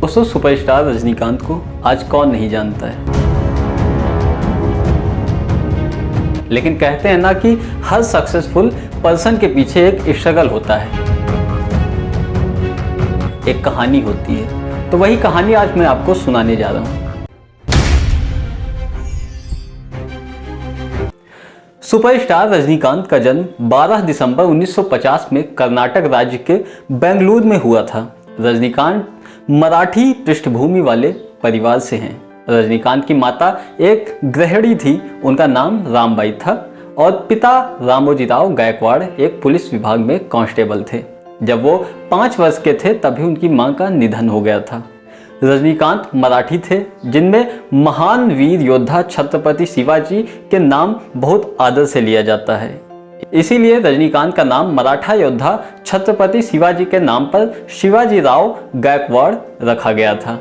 दोस्तों, सुपरस्टार रजनीकांत को आज कौन नहीं जानता है, लेकिन कहते हैं ना कि हर सक्सेसफुल पर्सन के पीछे एक स्ट्रगल होता है, एक कहानी होती है। तो वही कहानी आज मैं आपको सुनाने जा रहा हूं। सुपरस्टार रजनीकांत का जन्म 12 दिसंबर 1950 में कर्नाटक राज्य के बेंगलुरु में हुआ था। रजनीकांत मराठी पृष्ठभूमि वाले परिवार से हैं। रजनीकांत की माता एक गृहिणी थी, उनका नाम रामबाई था, और पिता रामोजीराव गायकवाड़ एक पुलिस विभाग में कांस्टेबल थे। जब वो 5 वर्ष के थे तभी उनकी मां का निधन हो गया था। रजनीकांत मराठी थे, जिनमें महान वीर योद्धा छत्रपति शिवाजी के नाम बहुत आदर से लिया जाता है। इसीलिए रजनीकांत का नाम मराठा योद्धा छत्रपति शिवाजी के नाम पर शिवाजी राव गायकवाड़ रखा गया था।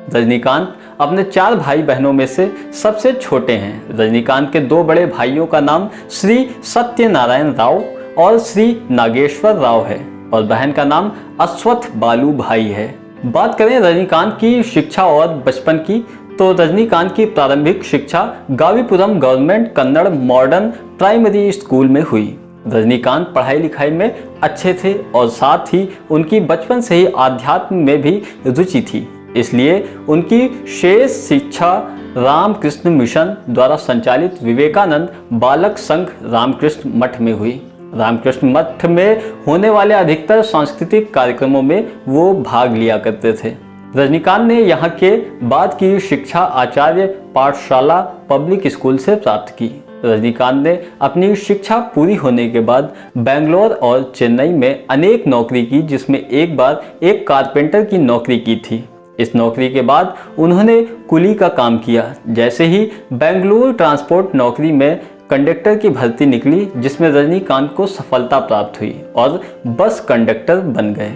रजनीकांत अपने 4 भाई बहनों में से सबसे छोटे हैं। रजनीकांत के 2 बड़े भाइयों का नाम श्री सत्यनारायण राव और श्री नागेश्वर राव है, और बहन का नाम अश्वत्थ बालू भाई है। बात करें रजनीकांत की शिक्षा और बचपन की, तो रजनीकांत की प्रारंभिक शिक्षा Gavipuram government Kannada modern primary school में हुई। रजनीकांत पढ़ाई लिखाई में अच्छे थे और साथ ही उनकी बचपन से ही आध्यात्म में भी रुचि थी, इसलिए उनकी शेष शिक्षा रामकृष्ण मिशन द्वारा संचालित विवेकानंद बालक संघ रामकृष्ण मठ में हुई। रामकृष्ण मठ में होने वाले अधिकतर सांस्कृतिक कार्यक्रमों में वो भाग लिया करते थे। रजनीकांत ने यहाँ के बाद की शिक्षा आचार्य पाठशाला पब्लिक स्कूल से प्राप्त की। रजनीकांत ने अपनी शिक्षा पूरी होने के बाद बेंगलोर और चेन्नई में अनेक नौकरी की, जिसमें एक बार एक कारपेंटर की नौकरी की थी। इस नौकरी के बाद उन्होंने कुली का काम किया। जैसे ही बेंगलुरु ट्रांसपोर्ट नौकरी में कंडक्टर की भर्ती निकली, जिसमें रजनीकांत को सफलता प्राप्त हुई और बस कंडक्टर बन गए।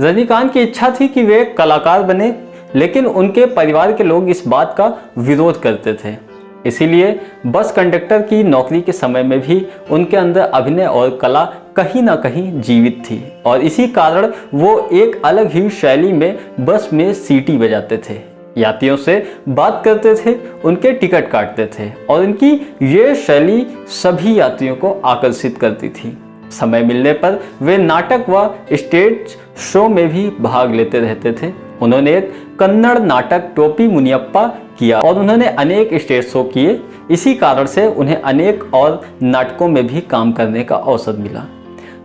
रजनीकांत की इच्छा थी कि वे कलाकार बने, लेकिन उनके परिवार के लोग इस बात का विरोध करते थे। इसीलिए बस कंडक्टर की नौकरी के समय में भी उनके अंदर अभिनय और कला कहीं ना कहीं जीवित थी, और इसी कारण वो एक अलग ही शैली में बस में सीटी बजाते थे, यात्रियों से बात करते थे, उनके टिकट काटते थे, और उनकी ये शैली सभी यात्रियों को आकर्षित करती थी। समय मिलने पर वे नाटक व स्टेज शो में भी भाग लेते रहते थे। उन्होंने एक कन्नड़ नाटक टोपी मुनियप्पा किया और उन्होंने अनेक स्टेज शो किए। इसी कारण से उन्हें अनेक और नाटकों में भी काम करने का अवसर मिला।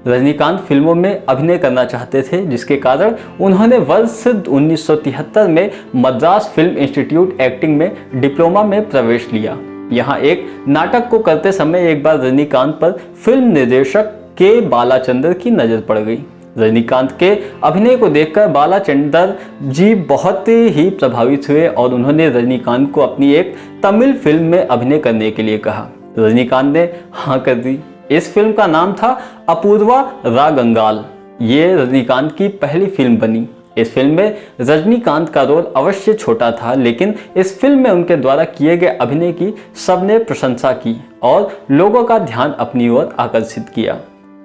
रजनीकांत फिल्मों में अभिनय करना चाहते थे, जिसके कारण उन्होंने वर्ष 1973 में मद्रास फिल्म इंस्टीट्यूट एक्टिंग में डिप्लोमा में प्रवेश लिया। यहाँ एक नाटक को करते समय एक बार रजनीकांत पर फिल्म निर्देशक के बालाचंद्र की नज़र पड़ गई। रजनीकांत के अभिनय को देखकर बालाचंद्र जी बहुत ही प्रभावित हुए और उन्होंने रजनीकांत को अपनी एक तमिल फिल्म में अभिनय करने के लिए कहा। रजनीकांत ने हाँ कर दी। इस फिल्म का नाम था अपूर्वा रागंगाल। ये रजनीकांत की पहली फिल्म बनी। इस फिल्म में रजनीकांत का रोल अवश्य छोटा था, लेकिन इस फिल्म में उनके द्वारा किए गए अभिनय की सबने प्रशंसा की और लोगों का ध्यान अपनी ओर आकर्षित किया।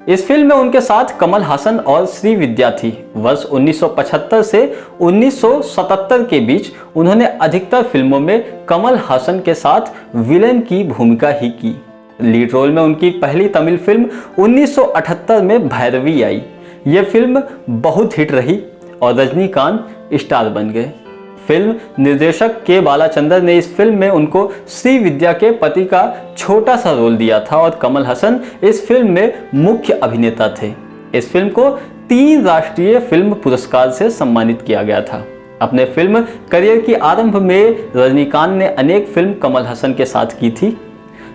इस फिल्म में उनके साथ कमल हासन और श्रीविद्या थी। वर्ष 1975 से 1977 के बीच उन्होंने अधिकतर फिल्मों में कमल हासन के साथ विलेन की भूमिका ही की। लीड रोल में उनकी पहली तमिल फिल्म 1978 में भैरवी आई। यह फिल्म बहुत हिट रही और रजनीकांत स्टार बन गए। फिल्म निर्देशक के बालाचंद्र ने इस फिल्म में उनको श्रीविद्या के पति का छोटा सा रोल दिया था और कमल हसन इस फिल्म में मुख्य अभिनेता थे। इस फिल्म को 3 राष्ट्रीय फिल्म पुरस्कार से सम्मानित किया गया था। अपने फिल्म करियर की आरंभ में रजनीकांत ने अनेक फिल्म कमल हसन के साथ की थी,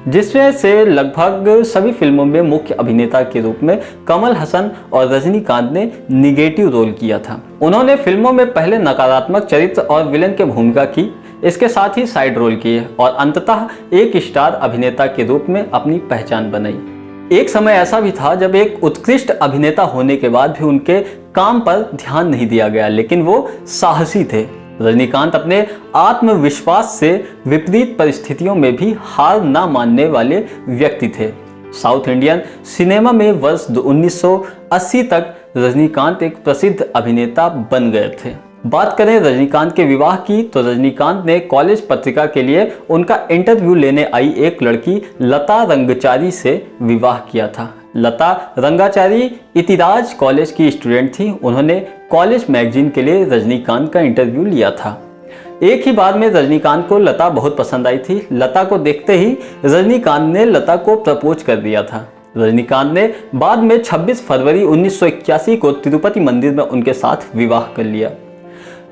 जिसमें से लगभग सभी फिल्मों में मुख्य अभिनेता के रूप में कमल हसन और रजनीकांत ने निगेटिव रोल किया था। उन्होंने फिल्मों में पहले नकारात्मक चरित्र और विलेन की भूमिका की, इसके साथ ही साइड रोल किए और अंततः एक स्टार अभिनेता के रूप में अपनी पहचान बनाई। एक समय ऐसा भी था जब एक उत्कृष्ट अभिनेता होने के बाद भी उनके काम पर ध्यान नहीं दिया गया, लेकिन वो साहसी थे। रजनीकांत अपने आत्मविश्वास से विपरीत परिस्थितियों में भी हार ना मानने वाले व्यक्ति थे। साउथ इंडियन सिनेमा में वर्ष 1980 तक रजनीकांत एक प्रसिद्ध अभिनेता बन गए थे। बात करें रजनीकांत के विवाह की तो रजनीकांत ने कॉलेज पत्रिका के लिए उनका इंटरव्यू लेने आई एक लड़की लता रंगचारी से विवाह किया था। लता रंगाचारी इतिराज कॉलेज की स्टूडेंट थी। उन्होंने कॉलेज मैगजीन के लिए रजनीकांत का इंटरव्यू लिया था। एक ही बार में रजनीकांत को लता बहुत पसंद आई थी। लता को देखते ही रजनीकांत ने लता को प्रपोज कर दिया था। रजनीकांत ने बाद में 26 फरवरी 1981 को तिरुपति मंदिर में उनके साथ विवाह कर लिया।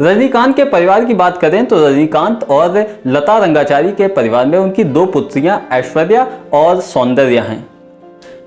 रजनीकांत के परिवार की बात करें तो रजनीकांत और लता रंगाचारी के परिवार में उनकी 2 पुत्रियां ऐश्वर्या और सौंदर्या हैं।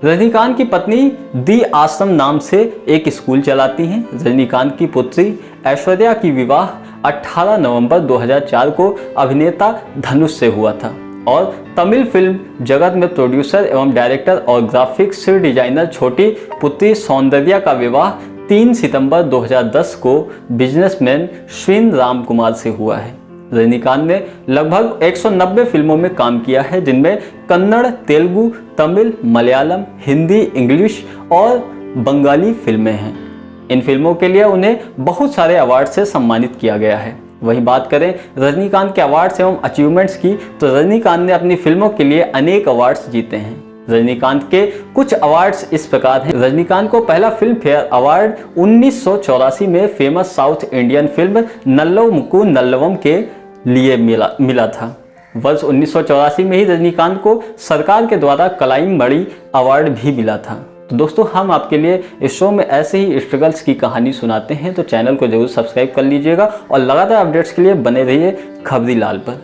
रजनीकांत की पत्नी दी आश्रम नाम से एक स्कूल चलाती हैं। रजनीकांत की पुत्री ऐश्वर्या की विवाह 18 नवंबर 2004 को अभिनेता धनुष से हुआ था और तमिल फिल्म जगत में प्रोड्यूसर एवं डायरेक्टर और ग्राफिक्स डिजाइनर छोटी पुत्री सौंदर्या का विवाह 3 सितंबर 2010 को बिजनेसमैन श्रीन राम कुमार से हुआ है। रजनीकांत ने लगभग 190 फिल्मों में काम किया है, जिनमें कन्नड़, तेलुगु, तमिल, मलयालम, हिंदी, इंग्लिश और बंगाली फिल्में हैं। इन फिल्मों के लिए उन्हें बहुत सारे अवार्ड से सम्मानित किया गया है। वहीं बात करें रजनीकांत के अवार्ड्स एवं अचीवमेंट्स की तो रजनीकांत ने अपनी फिल्मों के लिए अनेक अवार्ड्स जीते हैं। रजनीकांत के कुछ अवार्ड्स इस प्रकार हैं। रजनीकांत को पहला फिल्म फेयर अवार्ड 1984 में फेमस साउथ इंडियन फिल्म नल्लव मुक्कू नल्लवम के लिए मिला था। वर्ष 1984 में ही रजनीकांत को सरकार के द्वारा कलाईमणि अवार्ड भी मिला था। तो दोस्तों, हम आपके लिए इस शो में ऐसे ही स्ट्रगल्स की कहानी सुनाते हैं, तो चैनल को जरूर सब्सक्राइब कर लीजिएगा और लगातार अपडेट्स के लिए बने रहिए खबरी लाल पर।